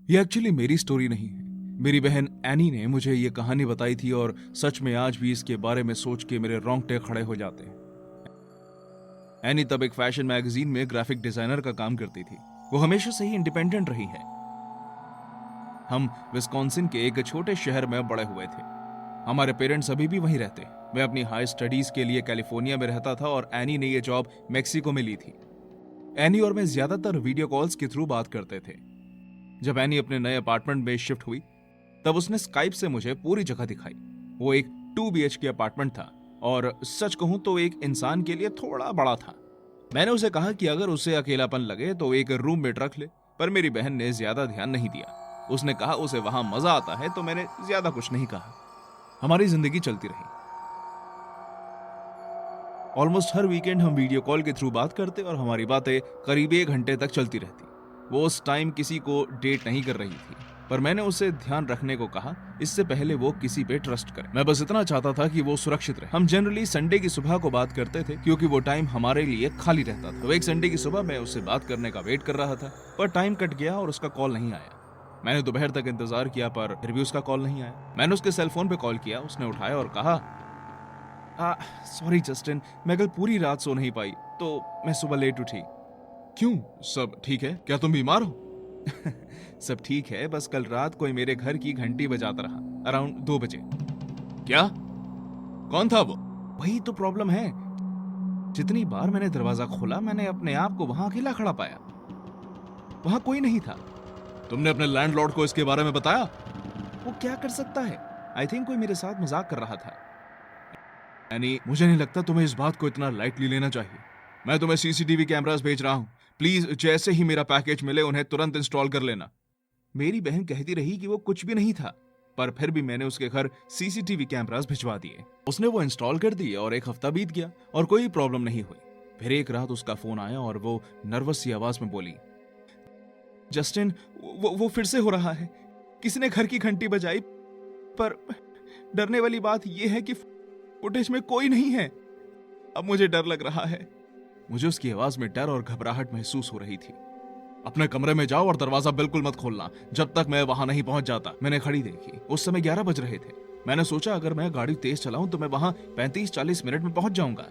ये एक्चुअली मेरी स्टोरी नहीं है। मेरी बहन एनी ने मुझे ये कहानी बताई थी और सच में आज भी इसके बारे में सोच के मेरे रोंगटे खड़े हो जाते हैं। एनी तब एक फैशन मैगजीन में ग्राफिक डिजाइनर का काम करती थी। वो हमेशा से ही इंडिपेंडेंट रही है। हम विस्कॉन्सिन के एक छोटे शहर में बड़े हुए थे। हमारे पेरेंट्स अभी भी वहीं रहते। मैं अपनी हाई स्टडीज के लिए कैलिफोर्निया में रहता था और एनी ने यह जॉब मेक्सिको में ली थी। एनी और मैं ज्यादातर वीडियो कॉल्स के थ्रू बात करते थे। जब एनी अपने नए अपार्टमेंट में शिफ्ट हुई तब उसने स्काइप से मुझे पूरी जगह दिखाई। वो एक 2 BHK अपार्टमेंट था और सच कहूं तो एक इंसान के लिए थोड़ा बड़ा था। मैंने उसे कहा कि अगर उसे अकेलापन लगे तो एक रूममेट रख ले, पर मेरी बहन ने ज्यादा ध्यान नहीं दिया। उसने कहा उसे वहां मजा आता है, तो मैंने ज्यादा कुछ नहीं कहा। हमारी जिंदगी चलती रही। ऑलमोस्ट हर वीकेंड हम वीडियो कॉल के थ्रू बात करते और हमारी बातें करीब 1 घंटे तक चलती रहती। वो उस टाइम किसी को डेट नहीं कर रही थी, पर मैंने उसे ध्यान रखने को कहा, इससे पहले वो किसी पे ट्रस्ट करे। मैं बस इतना चाहता था कि वो सुरक्षित रहे। हम जनरली संडे की सुबह को बात करते थे क्योंकि वो टाइम हमारे लिए खाली रहता था। तो एक संडे की सुबह मैं उससे बात करने का वेट कर रहा था, पर टाइम कट गया और उसका कॉल नहीं आया। मैंने दोपहर तक इंतजार किया, पर फिर भी उसका कॉल नहीं आया। मैंने उसके सेल फोन पे कॉल किया। उसने उठाया और कहा, सॉरी जस्टिन, मैं कल पूरी रात सो नहीं पाई, तो मैं सुबह लेट उठी। क्यों, सब ठीक है? क्या तुम बीमार हो? सब ठीक है, बस कल रात कोई मेरे घर की घंटी बजाता रहा अराउंड 2 बजे। क्या? कौन था वो? वही तो प्रॉब्लम है। जितनी बार मैंने दरवाजा खोला, मैंने अपने आप को वहां अकेला खड़ा पाया। वहां कोई नहीं था। तुमने अपने लैंडलॉर्ड को इसके बारे में बताया? वो क्या कर सकता है? आई थिंक कोई मेरे साथ मजाक कर रहा था। एनी, मुझे नहीं लगता तुम्हें इस बात को इतना लाइटली लेना चाहिए। मैं तुम्हें CCTV कैमरास भेज रहा हूं। प्लीज जैसे ही मेरा पैकेज मिले उन्हें तुरंत इंस्टॉल कर लेना। मेरी बहन कहती रही कि वो कुछ भी नहीं था, पर फिर भी मैंने उसके घर CCTV कैमरास भिजवा दिए। उसने वो इंस्टॉल कर दिए और 1 हफ्ता बीत गया और कोई प्रॉब्लम नहीं हुई। फिर एक रात उसका फोन आया और वो नर्वस सी आवाज में बोली, जस्टिन, वो फिर से हो रहा है। किसी ने घर की घंटी बजाई, पर डरने वाली बात यह है कि फुटेज में कोई नहीं है। अब मुझे डर लग रहा है। मुझे उसकी आवाज में डर और घबराहट महसूस हो रही थी। अपने कमरे में जाओ और दरवाजा बिल्कुल मत खोलना जब तक मैं वहां नहीं पहुंच जाता। मैंने घड़ी देखी, उस समय 11 बज रहे थे। मैंने सोचा अगर मैं गाड़ी तेज चलाऊं तो मैं वहां 35-40 मिनट में पहुंच जाऊंगा।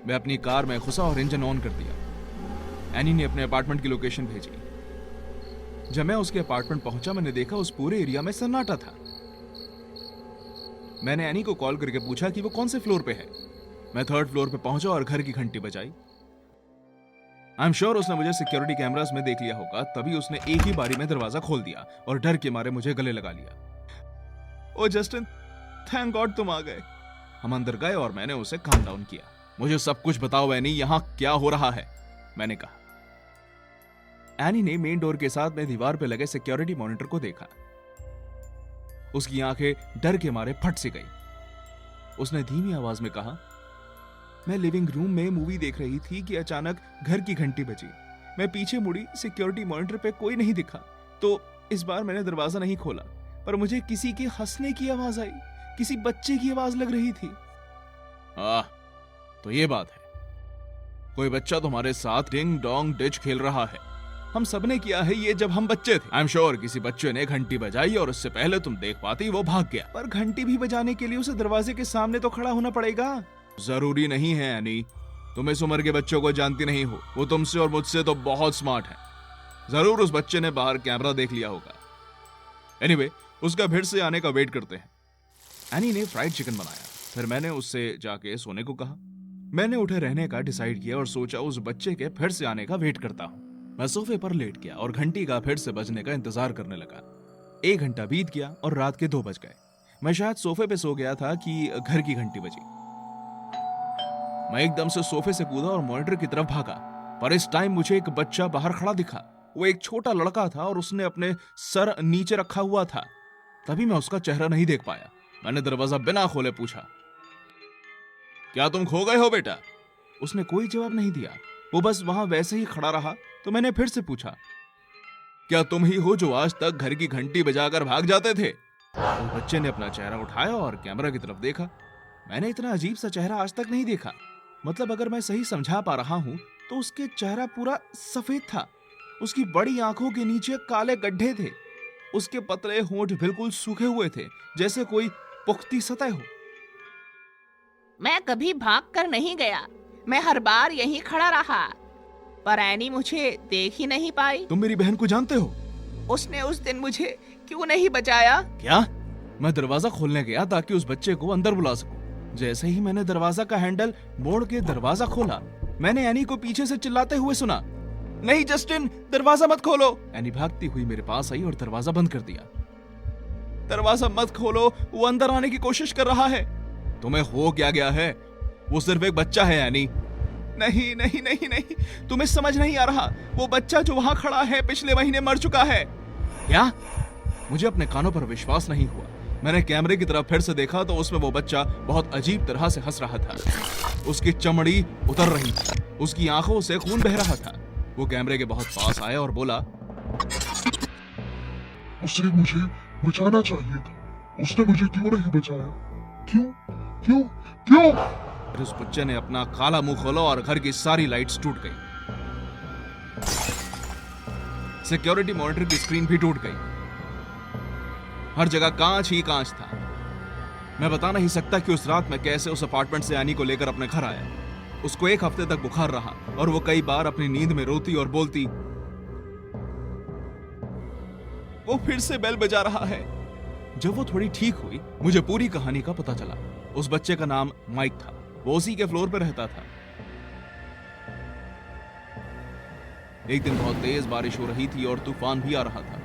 मैं अपनी कार में घुसा और इंजन ऑन कर दिया। एनी ने अपने अपार्टमेंट की लोकेशन भेजी। जब मैं उसके अपार्टमेंट पहुंचा, मैंने देखा उस पूरे एरिया में सन्नाटा था। मैंने एनी को कॉल करके पूछा कि वो कौन से फ्लोर पे है। मैं 3rd फ्लोर पे पहुंचा और घर की घंटी बजाई। आई एम श्योर उसने मुझे सिक्योरिटी कैमरास में देख लिया होगा, तभी उसने एक ही बारी में दरवाजा खोल दिया और डर के मारे मुझे गले लगा लिया। ओ जस्टिन, थैंक गॉड तुम आ गए। हम अंदर गए और मैंने उसे काम डाउन किया। मुझे सब कुछ बताओ एनी, यहाँ क्या हो रहा है? मैंने कहा। एनी ने मेन डोर के साथ में दीवार पे लगे सिक्योरिटी मॉनिटर को देखा। उसकी आंखें डर के मारे फट सी गई। उसने धीमी आवाज में कहा, मैं लिविंग रूम में मूवी देख रही थी कि अचानक घर की घंटी बजी। मैं पीछे मुड़ी, सिक्योरिटी मॉनिटर पे कोई नहीं दिखा, तो इस बार मैंने दरवाजा नहीं खोला, पर मुझे किसी के हंसने की आवाज आई। किसी बच्चे की आवाज लग रही थी। तो ये बात है, कोई बच्चा तुम्हारे साथ डिंग डोंग डिच खेल रहा है। हम सबने किया है ये जब हम बच्चे थे। आई एम श्योर किसी बच्चे ने घंटी बजाई और उससे पहले तुम देख पाती वो भाग गया। पर घंटी भी बजाने के लिए उसे दरवाजे के सामने तो खड़ा होना पड़ेगा। जरूरी नहीं है एनी, तुम इस उम्र के बच्चों को जानती नहीं हो। वो तुमसे और मुझसे तो बहुत स्मार्ट है। जरूर उस बच्चे ने बाहर कैमरा देख लिया होगा। एनीवे, उसका फिर से आने का वेट करते हैं। एनी ने फ्राइड चिकन बनाया। फिर मैंने उससे जाके सोने को कहा। मैंने उठे रहने का डिसाइड किया और सोचा उस बच्चे के फिर से आने का वेट करता हूं। मैं सोफे पर लेट गया और घंटी का फिर से बजने का इंतजार करने लगा। 1 घंटा बीत गया और रात के 2 बज गए। मैं शायद सोफे पे सो गया था कि घर की घंटी बजी। मैं एकदम से सोफे से कूदा और मॉनिटर की तरफ भागा, पर इस टाइम मुझे एक बच्चा बाहर खड़ा दिखा। वो एक छोटा लड़का था और उसने अपने सर नीचे रखा हुआ था। तभी मैं उसका चेहरा नहीं देख पाया। मैंने दरवाजा बिना खोले पूछा, क्या तुम खो गए हो बेटा? उसने कोई जवाब नहीं दिया। वो बस वहां वैसे ही खड़ा रहा। तो मैंने फिर से पूछा, क्या तुम ही हो जो आज तक घर की घंटी बजाकर भाग जाते थे? उस बच्चे ने अपना चेहरा उठाया और कैमरा की तरफ देखा। मैंने इतना अजीब सा चेहरा आज तक नहीं देखा। मतलब अगर मैं सही समझा पा रहा हूं तो उसके चेहरा पूरा सफेद था उसकी बड़ी आंखों के नीचे काले गड्ढे थे। उसके पतले होंठ बिल्कुल सूखे हुए थे, जैसे कोई पुख्ती सतह हो। मैं कभी भाग कर नहीं गया, मैं हर बार यहीं खड़ा रहा, पर एनी मुझे देख ही नहीं पाई। तुम मेरी बहन को जानते हो? उसने उस दिन मुझे क्यों नहीं बचाया? क्या? मैं दरवाजा खोलने गया ताकि उस बच्चे को अंदर बुला सकूं। जैसे ही मैंने दरवाजा का हैंडल मोड़ के दरवाजा खोला, मैंने एनी को पीछे से चिल्लाते हुए सुना, नहीं जस्टिन, दरवाजा मत खोलो। एनी भागती हुई मेरे पास आई और दरवाजा बंद कर दिया। दरवाजा मत खोलो, वो अंदर आने की कोशिश कर रहा है। तुम्हें हो क्या गया है? वो सिर्फ एक बच्चा है एनी। नहीं नहीं नहीं नहीं, तुम्हें समझ नहीं आ रहा। वो बच्चा जो वहां खड़ा है पिछले महीने मर चुका है। क्या? मुझे अपने कानों पर विश्वास नहीं हुआ। मैंने कैमरे की तरफ फिर से देखा तो उसमें वो बच्चा बहुत अजीब तरह से हंस रहा था। उसकी चमड़ी उतर रही थी, उसकी आंखों से खून बह रहा था। वो कैमरे के बहुत पास आया और बोला, उसे मुझे बचाना चाहिए था। उसने मुझे क्यों नहीं बचाया? क्यों क्यों क्यों? फिर उस बच्चे ने अपना काला मुंह खोला और घर की सारी लाइट्स टूट गई। सिक्योरिटी मॉनिटर की स्क्रीन भी टूट गई। हर जगह कांच ही कांच था। मैं बता नहीं सकता कि उस रात मैं कैसे उस अपार्टमेंट से एनी को लेकर अपने घर आया। उसको 1 हफ्ते तक बुखार रहा और वो कई बार अपनी नींद में रोती और बोलती। वो फिर से बेल बजा रहा है। जब वो थोड़ी ठीक हुई, मुझे पूरी कहानी का पता चला। उस बच्चे का नाम माइक था। वो उसी के फ्लोर पर रहता था। एक दिन बहुत तेज बारिश हो रही थी और तूफान भी आ रहा था।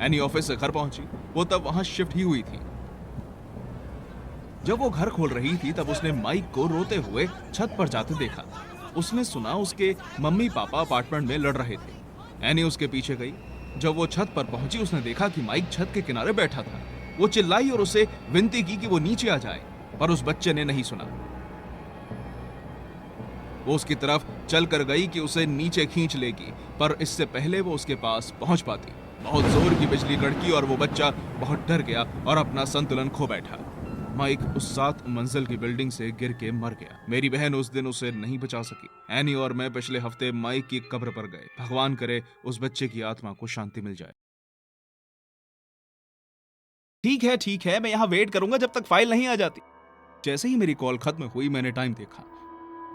एनी ऑफिस से घर पहुंची। वो तब वहां शिफ्ट ही हुई थी। जब वो घर खोल रही थी तब उसने माइक को रोते हुए छत पर जाते देखा। उसने सुना उसके मम्मी पापा अपार्टमेंट में लड़ रहे थे। एनी उसके पीछे गई। जब वो छत पर पहुंची, उसने देखा कि माइक छत के किनारे बैठा था। वो चिल्लाई और उसे विनती की कि वो नीचे आ जाए, पर उस बच्चे ने नहीं सुना। वो उसकी तरफ चल कर गई कि उसे नीचे खींच लेगी, पर इससे पहले वो उसके पास पहुंच पाती। बहुत जोर की बिजली कड़की और वो बच्चा बहुत डर गया और अपना संतुलन खो बैठा। माइक उस 7 मंजिल की बिल्डिंग से गिर के मर गया। मेरी बहन उस दिन उसे नहीं बचा सकी। एनी और मैं पिछले हफ्ते माइक की कब्र पर गए। भगवान करे उस बच्चे की आत्मा को शांति मिल जाए। ठीक है, मैं यहाँ वेट करूंगा जब तक फाइल नहीं आ जाती। जैसे ही मेरी कॉल खत्म हुई, मैंने टाइम देखा।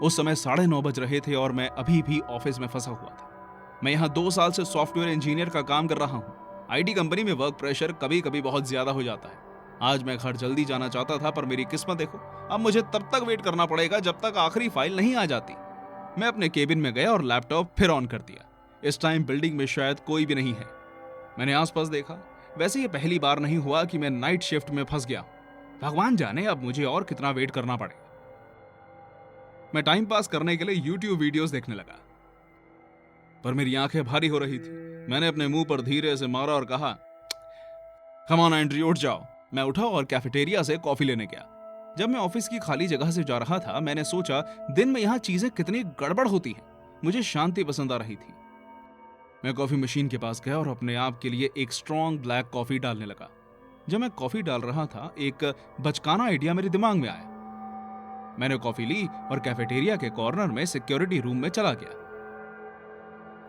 उस समय 9:30 बज रहे थे और मैं अभी भी ऑफिस में फंसा हुआ था। मैं यहाँ 2 साल से सॉफ्टवेयर इंजीनियर का काम कर रहा हूँ। आईटी कंपनी में वर्क प्रेशर कभी कभी बहुत ज्यादा हो जाता है। आज मैं घर जल्दी जाना चाहता था, पर मेरी किस्मत देखो, अब मुझे तब तक वेट करना पड़ेगा जब तक आखिरी फाइल नहीं आ जाती। मैं अपने केबिन में गया और लैपटॉप फिर ऑन कर दिया। इस टाइम बिल्डिंग में शायद कोई भी नहीं है। मैंने आसपास देखा। वैसे ये पहली बार नहीं हुआ कि मैं नाइट शिफ्ट में फंस गया। भगवान जाने अब मुझे और कितना वेट करना पड़ेगा। मैं टाइम पास करने के लिए YouTube वीडियोस देखने लगा, पर मेरी आंखें भारी हो रही थी। मैंने अपने मुंह पर धीरे से मारा और कहा, कम ऑन एंड्रयू, उठ जाओ। मैं उठा और कैफेटेरिया से कॉफी लेने गया। जब मैं ऑफिस की खाली जगह से जा रहा था, मैंने सोचा दिन में यहाँ चीजें कितनी गड़बड़ होती हैं। मुझे शांति पसंद आ रही थी। मैं कॉफी मशीन के पास गया और अपने आप के लिए एक स्ट्रॉन्ग ब्लैक कॉफी डालने लगा। जब मैं कॉफी डाल रहा था, एक बचकाना आइडिया मेरे दिमाग में आया। मैंने कॉफी ली और कैफेटेरिया के कॉर्नर में सिक्योरिटी रूम में चला गया।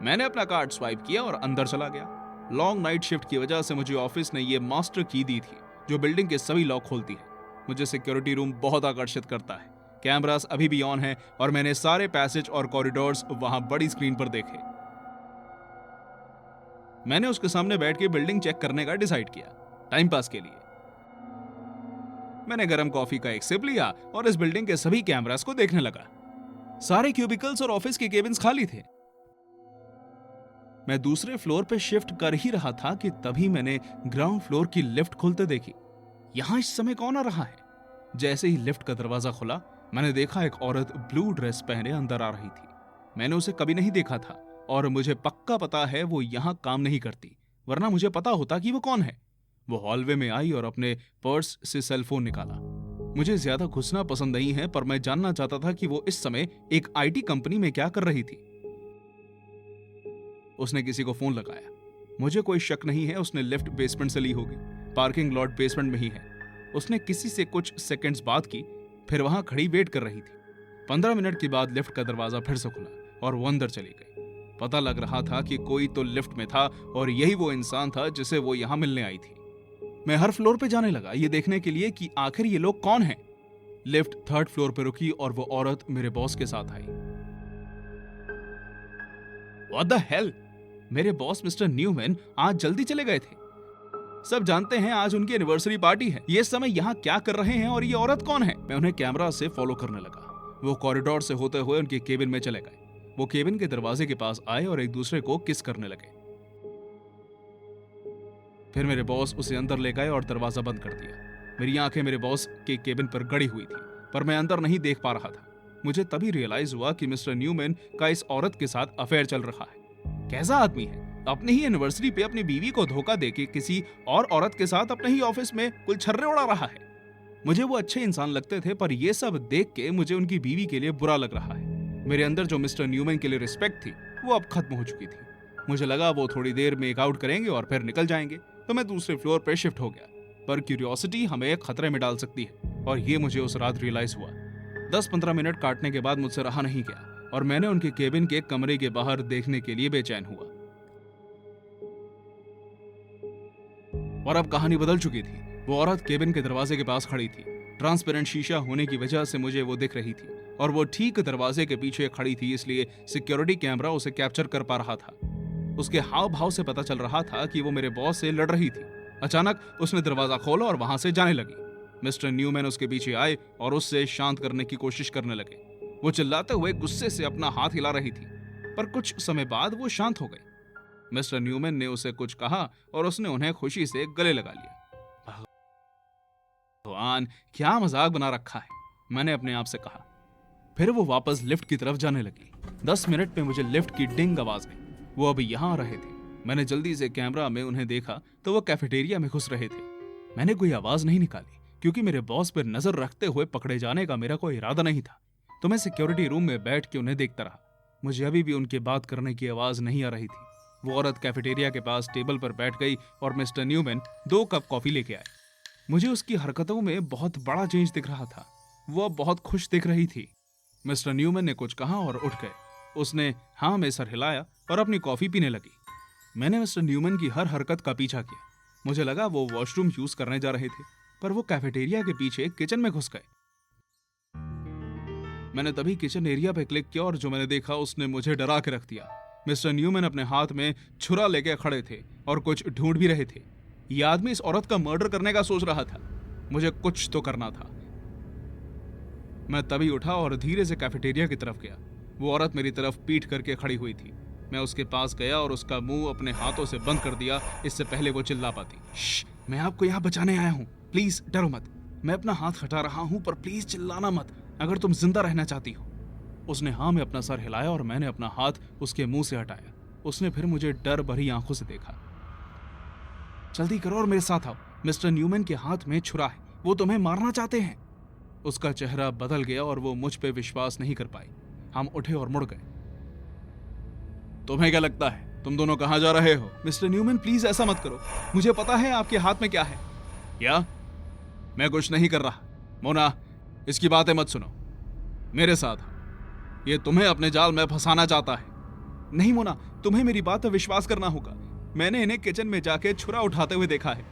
मैंने अपना कार्ड स्वाइप किया और अंदर चला गया। लॉन्ग नाइट शिफ्ट की वजह से मुझे ऑफिस ने ये मास्टर की दी थी जो बिल्डिंग के सभी लॉक खोलती है। मुझे सिक्योरिटी रूम बहुत आकर्षित करता है। कैमरास अभी भी ऑन है और मैंने सारे पैसेज और कॉरिडोर्स वहां बड़ी स्क्रीन पर देखे। मैंने उसके सामने बैठ के बिल्डिंग चेक करने का डिसाइड किया, टाइम पास के लिए। मैंने गर्म कॉफी का एक सिप लिया और इस बिल्डिंग के सभी कैमरास को देखने लगा। सारे क्यूबिकल्स और ऑफिस के केबिन्स खाली थे। मैं दूसरे फ्लोर पे शिफ्ट कर ही रहा था कि तभी मैंने ग्राउंड फ्लोर की लिफ्ट खुलते देखी। यहां इस समय कौन आ रहा है? जैसे ही लिफ्ट का दरवाजा खुला, मैंने देखा एक औरत ब्लू ड्रेस पहने अंदर आ रही थी। मैंने उसे कभी नहीं देखा था और मुझे पक्का पता है वो यहां काम नहीं करती, वरना मुझे पता होता कि वो कौन है। वो हॉलवे में आई और अपने पर्स से सेलफोन निकाला। मुझे ज्यादा घुसना पसंद नहीं है, पर मैं जानना चाहता था कि वो इस समय एक आईटी कंपनी में क्या कर रही थी। उसने किसी को फोन लगाया। मुझे कोई शक नहीं है उसने लिफ्ट बेसमेंट से ली होगी। पार्किंग लॉट बेसमेंट में ही है। उसने किसी से कुछ सेकंड्स बात की, फिर वहां खड़ी वेट कर रही थी। 15 मिनट के बाद लिफ्ट का दरवाजा फिर से खुला और वो अंदर चली गई। पता लग रहा था कि कोई तो लिफ्ट में था और यही वो इंसान था जिसे वो यहाँ मिलने आई थी। मैं हर फ्लोर पे जाने लगा ये देखने के लिए कि आखिर ये लोग कौन हैं। लिफ्ट 3rd फ्लोर पे रुकी और वो औरत मेरे बॉस के साथ आई। What the hell? मेरे बॉस मिस्टर न्यूमैन आज जल्दी चले गए थे। सब जानते हैं आज उनकी एनिवर्सरी पार्टी है। ये समय यहाँ क्या कर रहे हैं और ये औरत कौन है? मैं उन्हें कैमरा से फॉलो करने लगा। वो कॉरिडोर से होते हुए उनके केबिन में चले गए। वो केबिन के दरवाजे के पास आए और एक दूसरे को किस करने लगे। फिर मेरे बॉस उसे अंदर ले गए और दरवाजा बंद कर दिया। मेरी आंखें मेरे बॉस के केबिन पर गड़ी हुई थी, पर मैं अंदर नहीं देख पा रहा था। मुझे तभी रियलाइज हुआ कि मिस्टर न्यूमैन का इस औरत के साथ अफेयर चल रहा है। कैसा आदमी है, अपनी ही एनिवर्सरी पे अपनी बीवी को धोखा देके किसी और औरत के साथ अपने ही ऑफिस में कुल छर्रे उड़ा रहा है। मुझे वो अच्छे इंसान लगते थे, पर ये सब देख के मुझे उनकी बीवी के लिए बुरा लग रहा है। मेरे अंदर जो मिस्टर न्यूमैन के लिए रिस्पेक्ट थी वो अब खत्म हो चुकी थी। मुझे लगा वो थोड़ी देर में आउट करेंगे और फिर निकल जाएंगे, तो मैं दूसरे फ्लोर पर शिफ्ट हो गया। पर क्यूरियोसिटी हमें खतरे में डाल सकती है और ये मुझे उस रात रियलाइज हुआ। 10-15 मिनट काटने के बाद मुझसे रहा नहीं गया और मैंने उनके केबिन के कमरे के बाहर देखने के लिए बेचैन हुआ। और अब कहानी बदल चुकी थी। वो औरत केबिन के दरवाजे के पास खड़ी थी। ट्रांसपेरेंट शीशा होने की वजह से मुझे वो दिख रही थी और वो ठीक दरवाजे के पीछे खड़ी थी, इसलिए सिक्योरिटी कैमरा उसे कैप्चर कर पा रहा था। उसके हाव भाव से पता चल रहा था कि वो मेरे बॉस से लड़ रही थी। अचानक उसने दरवाजा खोला और वहां से जाने लगी। मिस्टर न्यूमैन उसके पीछे आए और उससे शांत करने की कोशिश करने लगे। वो चिल्लाते हुए गुस्से से अपना हाथ हिला रही थी, पर कुछ समय बाद वो शांत हो गई। मिस्टर न्यूमैन ने उसे कुछ कहा और उसने उन्हें खुशी से गले लगा लिया। भगवान, क्या मजाक बना रखा है, मैंने अपने आप से कहा। फिर वो वापस लिफ्ट की तरफ जाने लगी। 10 मिनट में मुझे लिफ्ट की डिंग आवाज गई। वो अभी यहाँ आ रहे थे। मैंने जल्दी से कैमरा में उन्हें देखा तो वो कैफेटेरिया में घुस रहे थे। मैंने कोई आवाज नहीं निकाली क्योंकि मेरे बॉस पर नजर रखते हुए पकड़े जाने का मेरा कोई इरादा नहीं था, तो मैं सिक्योरिटी रूम में बैठ के उन्हें देखता रहा। मुझे अभी भी उनके बात करने की आवाज नहीं आ रही थी। वो औरत कैफेटेरिया के पास टेबल पर बैठ गई और मिस्टर न्यूमैन 2 कप कॉफी लेके आए। मुझे उसकी हरकतों में बहुत बड़ा चेंज दिख रहा था। वो अब बहुत खुश दिख रही थी। मिस्टर न्यूमैन ने कुछ कहा और उठ गए। उसने हाँ में सर हिलाया और अपनी कॉफी पीने लगी। मैंने मिस्टर न्यूमैन की हर हरकत का पीछा किया। मुझे लगा वो वॉशरूम यूज करने जा रहे थे, पर वो कैफेटेरिया के पीछे किचन में घुस गए। मैंने तभी किचन एरिया पे क्लिक किया और जो मैंने देखा उसने मुझे डरा के रख दिया। मिस्टर न्यूमैन अपने हाथ में छुरा लेके खड़े थे और कुछ ढूंढ भी रहे थे। ये आदमी इस औरत का मर्डर करने का सोच रहा था। मुझे कुछ तो करना था। मैं तभी उठा और धीरे से कैफेटेरिया की तरफ गया। वो औरत मेरी तरफ पीठ करके खड़ी हुई थी। मैं उसके पास गया और उसका मुंह अपने हाथों से बंद कर दिया, इससे पहले वो चिल्ला पाती। मैं आपको यहाँ बचाने आया हूँ, प्लीज डरो मत। मैं अपना हाथ हटा रहा हूँ, पर प्लीज चिल्लाना मत अगर तुम जिंदा रहना चाहती हो। उसने हाँ में अपना सर हिलाया और मैंने अपना हाथ उसके मुंह से हटाया। उसने फिर मुझे डर भरी आंखों से देखा। जल्दी करो और मेरे साथ आओ, मिस्टर न्यूमैन के हाथ में छुरा है, वो तुम्हें मारना चाहते हैं। उसका चेहरा बदल गया और वो मुझ पे विश्वास नहीं कर पाई। हम उठे और मुड़ गए। तुम्हें क्या लगता है तुम दोनों कहां जा रहे हो? मिस्टर न्यूमैन प्लीज ऐसा मत करो, मुझे पता है आपके हाथ में क्या है। क्या? मैं कुछ नहीं कर रहा। मोना, इसकी बातें मत सुनो, मेरे साथ। ये तुम्हें अपने जाल में फंसाना चाहता है। नहीं मोना, तुम्हें मेरी बात पर विश्वास करना होगा। मैंने इन्हें किचन में जाके छुरा उठाते हुए देखा है।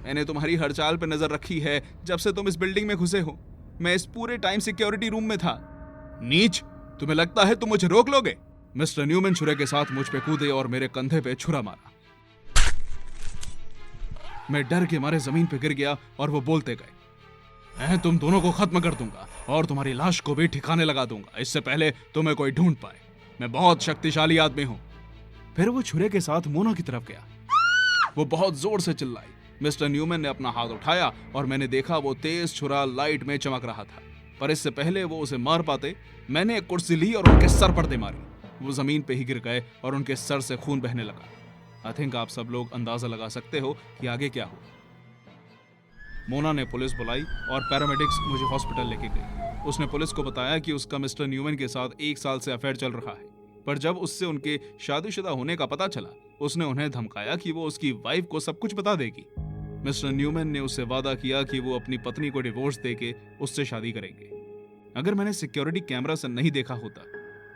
मैंने तुम्हारी हर चाल पर नजर रखी है जब से तुम इस बिल्डिंग में घुसे हो। मैं इस पूरे टाइम सिक्योरिटी रूम में था। नीच, तुम्हें लगता है तुम मुझे रोक लोगे? मिस्टर न्यूमैन छुरे के साथ मुझ पे कूदे और मेरे कंधे पे छुरा मारा। मैं डर के मारे जमीन पे गिर गया और वो बोलते गए, मैं तुम दोनों को खत्म कर दूंगा और तुम्हारी लाश को भी ठिकाने लगा दूंगा, इससे पहले तुम्हें कोई ढूंढ पाए। मैं बहुत शक्तिशाली आदमी हूं। फिर वो छुरे के साथ मोना की तरफ गया। वो बहुत जोर से चिल्लाई। मिस्टर न्यूमैन ने अपना हाथ उठाया और मैंने देखा वो तेज छुरा लाइट में चमक रहा था, पर इससे पहले वो उसे मार पाते मैंने एक कुर्सी ली और उनके सर पर दे मारी। वो जमीन पे ही गिर गए और उनके सर से खून बहने लगा। आई थिंक आप सब लोग अंदाजा लगा सकते हो कि आगे क्या हुआ। मोना ने पुलिस बुलाई और पैरामेडिक्स मुझे हॉस्पिटल लेके गई। उसने पुलिस को बताया कि उसका मिस्टर न्यूमैन के साथ 1 साल से अफेयर चल रहा है, पर जब उससे उनके शादीशुदा होने का पता चला उसने उन्हें धमकाया कि वो उसकी वाइफ को सब कुछ बता देगी। मिस्टर न्यूमैन ने उससे वादा किया कि वो अपनी पत्नी को डिवोर्स देके उससे शादी करेंगे। अगर मैंने सिक्योरिटी कैमरा से नहीं देखा होता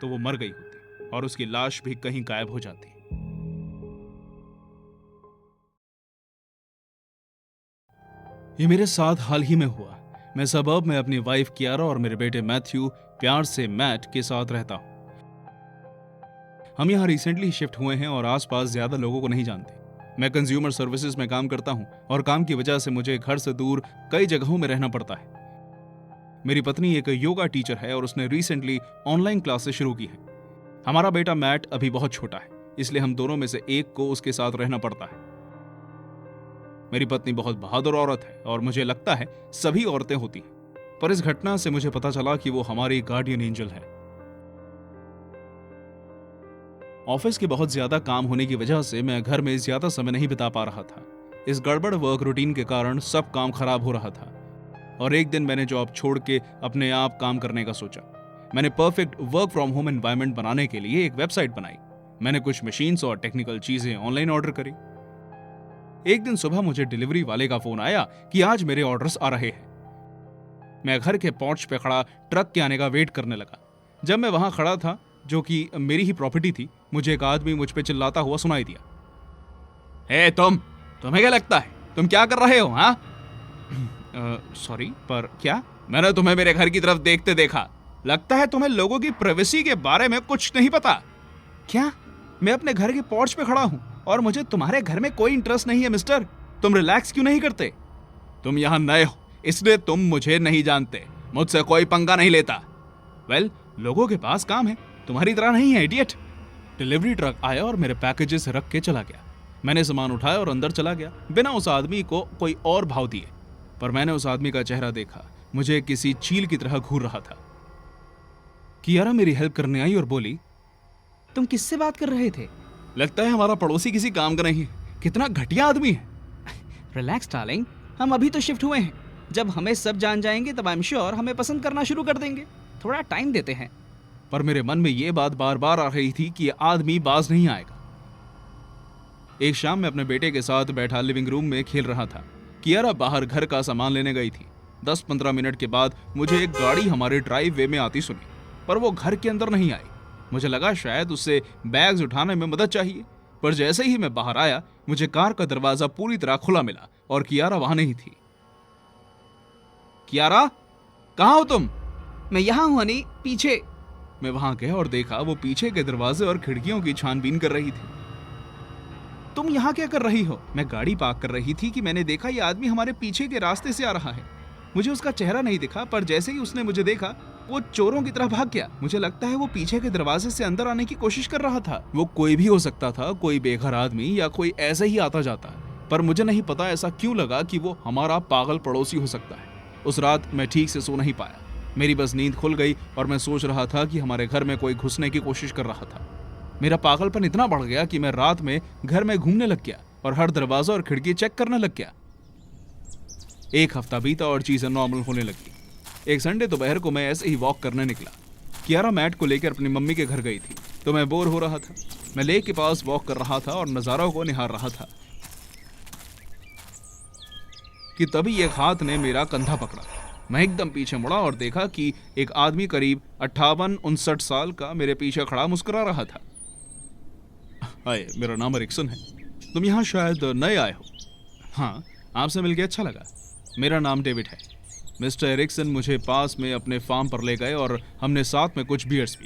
तो वो मर गई होती और उसकी लाश भी कहीं गायब हो जाती। ये मेरे साथ हाल ही में हुआ। मैं सबर्ब में अपनी वाइफ कियारा और मेरे बेटे मैथ्यू, प्यार से मैट, के साथ रहता हूं। हम यहाँ रिसेंटली शिफ्ट हुए हैं और आसपास ज्यादा लोगों को नहीं जानते। मैं कंज्यूमर सर्विसेज में काम करता हूं और काम की वजह से मुझे घर से दूर कई जगहों में रहना पड़ता है। मेरी पत्नी एक योगा टीचर है और उसने रिसेंटली ऑनलाइन क्लासेस शुरू की हैं। हमारा बेटा मैट अभी बहुत छोटा है, इसलिए हम दोनों में से एक को उसके साथ रहना पड़ता है। मेरी पत्नी बहुत बहादुर औरत है और मुझे लगता है सभी औरतें होती हैं, पर इस घटना से मुझे पता चला कि वो हमारी गार्डियन एंजल है। ऑफिस के बहुत ज्यादा काम होने की वजह से मैं घर में ज्यादा समय नहीं बिता पा रहा था। इस गड़बड़ वर्क रूटीन के कारण सब काम खराब हो रहा था और एक दिन मैंने जॉब छोड़ के अपने आप काम करने का सोचा। मैंने perfect work from home environment बनाने के लिए एक वेबसाइट बनाई। मैंने कुछ मशीन्स और टेक्निकल चीजें ऑनलाइन ऑर्डर करी। एक दिन सुबह मुझे डिलीवरी वाले का फोन आया कि आज मेरे ऑर्डर्स आ रहे हैं। मैं घर के पोर्च पे खड़ा ट्रक के आने का वेट करने लगा। जब मैं वहां खड़ा था, जो कि मेरी ही प्रॉपर्टी थी, मुझे एक आदमी मुझ पे चिल्लाता हुआ सुनाई दिया। हे तुम्हें क्या लगता है तुम क्या कर रहे हो? हाँ सॉरी, पर क्या? मैंने तुम्हें मेरे घर की तरफ देखते देखा। लगता है तुम्हें लोगों की प्राइवेसी के बारे में कुछ नहीं पता। क्या? मैं अपने घर के पोर्च पे खड़ा हूं और मुझे तुम्हारे घर में कोई इंटरेस्ट नहीं है मिस्टर। तुम रिलैक्स क्यों नहीं करते? तुम यहां नए हो इसलिए तुम मुझे नहीं जानते। मुझसे कोई पंगा नहीं लेता। वेल, लोगों के पास काम है, तुम्हारी तरह नहीं है इडियट। डिलीवरी ट्रक आया और मेरे पैकेजेस रख के चला गया। मैंने सामान उठाया और अंदर चला गया बिना उस आदमी को कोई और भाव दिए। पर मैंने उस आदमी का चेहरा देखा, मुझे किसी चील की तरह घूर रहा था। कियारा मेरी हेल्प करने आई और बोली, तुम किससे बात कर रहे थे? लगता है हमारा पड़ोसी किसी काम का नहीं है। कितना घटिया आदमी है। रिलैक्स डार्लिंग, हम अभी तो शिफ्ट हुए हैं। जब हमें सब जान जाएंगे तब आई एम श्योर हमें पसंद करना शुरू कर देंगे। थोड़ा टाइम देते हैं। पर मेरे मन में यह बात बार बार आ रही थी कि यह आदमी बाज नहीं आएगा। एक शाम मैं अपने बेटे के साथ बैठा लिविंग रूम में खेल रहा था। कियारा बाहर घर का सामान लेने गई थी। 10-15 मिनट के बाद मुझे एक गाड़ी हमारे ड्राइव वे में आती सुनी, पर वो घर के अंदर नहीं आई। मुझे लगा शायद उससे बैग्स उठाने में मदद चाहिए, पर जैसे ही मैं बाहर आया मुझे कार का दरवाजा पूरी तरह खुला मिला और कियारा वहां नहीं थी। कियारा, कहां हो तुम? मैं यहाँ हूँ हनी, पीछे। मैं वहां गया और देखा वो पीछे के दरवाजे और खिड़कियों की छानबीन कर रही थी। तुम यहाँ क्या कर रही हो? मैं गाड़ी पार्क कर रही थी कि मैंने देखा ये आदमी हमारे पीछे के रास्ते से आ रहा है। मुझे उसका चेहरा नहीं दिखा, पर जैसे ही उसने मुझे देखा वो चोरों की तरह भाग गया। मुझे लगता है वो पीछे के दरवाजे से अंदर आने की कोशिश कर रहा था। वो कोई भी हो सकता था, कोई बेघर आदमी या कोई ऐसे ही आता जाता, पर मुझे नहीं पता ऐसा क्यों लगा कि वो हमारा पागल पड़ोसी हो सकता है। उस रात मैं ठीक से सो नहीं पाया। मेरी बस नींद खुल गई और मैं सोच रहा था कि हमारे घर में कोई घुसने की कोशिश कर रहा था। मेरा पागलपन इतना बढ़ गया कि मैं रात में घर में घूमने लग गया और हर दरवाजा और खिड़की चेक करने लग गया। एक हफ्ता बीता और चीजें नॉर्मल होने लगी। एक संडे दोपहर को मैं ऐसे ही वॉक करने निकला। कियारा मैट को लेकर अपनी मम्मी के घर गई थी, तो मैं बोर हो रहा था। मैं लेक के पास वॉक कर रहा था और नजारों को निहार रहा था कि तभी एक हाथ ने मेरा कंधा पकड़ा। मैं एकदम पीछे मुड़ा और देखा कि एक आदमी करीब 58-59 साल का मेरे पीछे खड़ा मुस्कुरा रहा था। हाय, मेरा नाम एरिक्सन है। तुम यहाँ शायद नए आए हो। हाँ, आपसे मिलकर अच्छा लगा। मेरा नाम डेविड है। मिस्टर एरिक्सन मुझे पास में अपने फार्म पर ले गए और हमने साथ में कुछ बियर्स पी।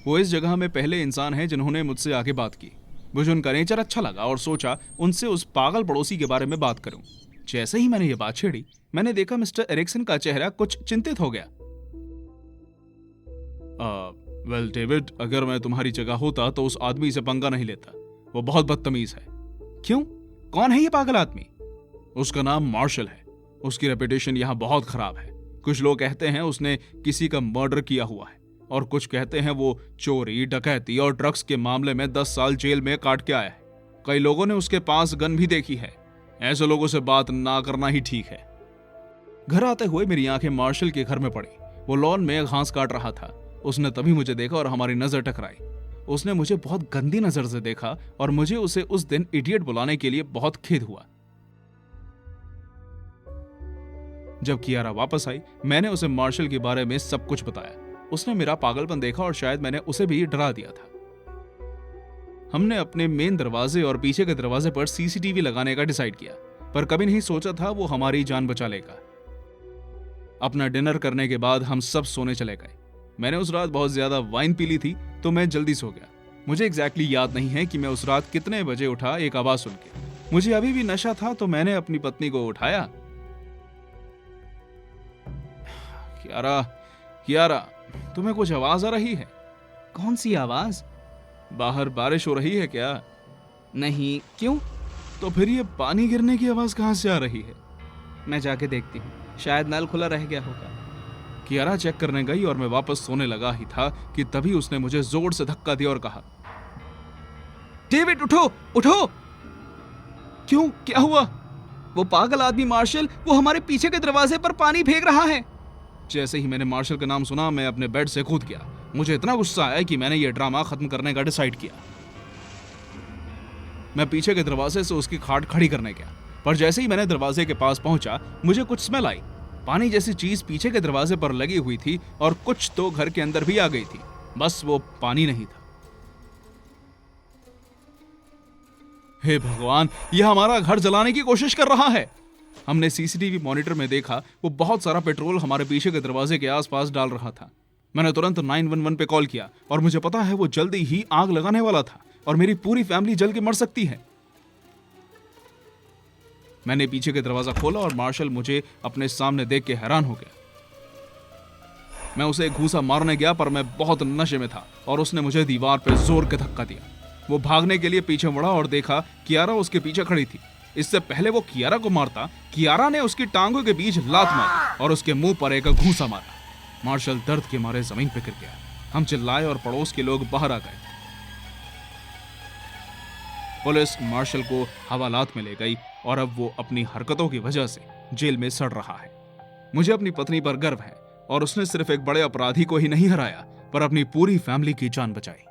वो इस जगह में पहले इंसान हैं जिन्होंने मुझसे आगे बात की। मुझे उनका नेचर अच्छा लगा और सोचा उनसे उस पागल पड़ोसी के बारे में बात करूं। जैसे ही मैंने ये बात छेड़ी, मैंने देखा मिस्टर एरिक्सन का चेहरा कुछ चिंतित हो गया। वेल डेविड, अगर मैं तुम्हारी जगह होता तो उस आदमी से पंगा नहीं लेता। वो बहुत बदतमीज है। क्यों? कौन है ये पागल आदमी? उसका नाम मार्शल है। उसकी रेपुटेशन यहाँ बहुत खराब है। कुछ लोग कहते हैं उसने किसी का मर्डर किया हुआ है और कुछ कहते हैं वो चोरी, डकैती और ड्रग्स के मामले में 10 साल जेल में काट के आया है। कई लोगों ने उसके पास गन भी देखी है। ऐसे लोगों से बात ना करना ही ठीक है। घर आते हुए मेरी आंखें मार्शल के घर में पड़ी। वो लॉन में घास काट रहा था। उसने तभी मुझे देखा और हमारी नजर टकराई। उसने मुझे बहुत गंदी नजर से देखा और मुझे उसे उस दिन इडियट बुलाने के लिए बहुत खेद हुआ। जब कियारा वापस आई, मैंने उसे मार्शल के बारे में सब कुछ बताया। उसने मेरा पागलपन देखा और शायद मैंने उसे भी डरा दिया था। हमने अपने मेन दरवाजे और पीछे के दरवाजे पर सीसीटीवी लगाने का डिसाइड किया, पर कभी नहीं सोचा था वो हमारी जान बचा लेगा। अपना डिनर करने के बाद हम सब सोने चले गए। मैंने उस रात बहुत ज्यादा वाइन पी ली थी, तो मैं जल्दी सो गया। मुझे एग्जैक्टली याद नहीं है कि मैं उस रात कितने बजे उठा एक आवाज सुन के। मुझे अभी भी नशा था, तो मैंने अपनी पत्नी को उठाया। कियारा, कियारा, तुम्हें कुछ आवाज आ रही है? कौन सी आवाज? बाहर बारिश हो रही है क्या? नहीं, क्यों? तो फिर ये पानी गिरने की आवाज कहां से आ रही है? मैं जाके देखती हूँ, शायद नल खुला रह गया होगा। कियारा चेक करने गई और मैं वापस सोने लगा ही था कि तभी उसने मुझे जोर से धक्का दिया और कहा, डेविड उठो, उठो। क्यों, क्या हुआ? वो पागल आदमी मार्शल, वो हमारे पीछे के दरवाजे पर पानी फेंक रहा है। जैसे ही मैंने मार्शल का नाम सुना, मैं अपने बेड से कूद गया। मुझे इतना गुस्सा आया कि मैंने ये ड्रामा खत्म करने का डिसाइड किया। मैं पीछे के दरवाजे से उसकी खाट खड़ी करने गया, पर जैसे ही मैंने दरवाजे के पास पहुंचा, मुझे कुछ स्मेल आई। पानी जैसी चीज पीछे के दरवाजे पर लगी हुई थी और कुछ तो घर के अंदर भी आ गई थी, बस वो पानी नहीं था। हे भगवान, यह हमारा घर जलाने की कोशिश कर रहा है। हमने सीसीटीवी मॉनिटर में देखा, वो बहुत सारा पेट्रोल हमारे पीछे के दरवाजे के आसपास डाल रहा था। मैंने तुरंत 911 पे कॉल किया और मुझे पता है वो जल्दी ही आग लगाने वाला था और मेरी पूरी फैमिली जल के मर सकती है। मैंने पीछे के दरवाजा खोला और मार्शल मुझे अपने सामने देख के हैरान हो गया। मैं उसे एक घूसा मारने गया, पर मैं बहुत नशे में था और उसने मुझे दीवार पर जोर के धक्का दिया। वो भागने के लिए पीछे मुड़ा और देखा कियारा उसके पीछे खड़ी थी। इससे पहले वो कियारा को मारता, कियारा ने उसकी टांगों के बीच लात मारी और उसके मुंह पर एक घूंसा मारा। मार्शल दर्द के मारे जमीन पर गिर गया। हम चिल्लाए और पड़ोस के लोग बाहर आ गए। पुलिस मार्शल को हवालात में ले गई और अब वो अपनी हरकतों की वजह से जेल में सड़ रहा है। मुझे अपनी पत्नी पर गर्व है और उसने सिर्फ एक बड़े अपराधी को ही नहीं हराया, पर अपनी पूरी फैमिली की जान बचाई।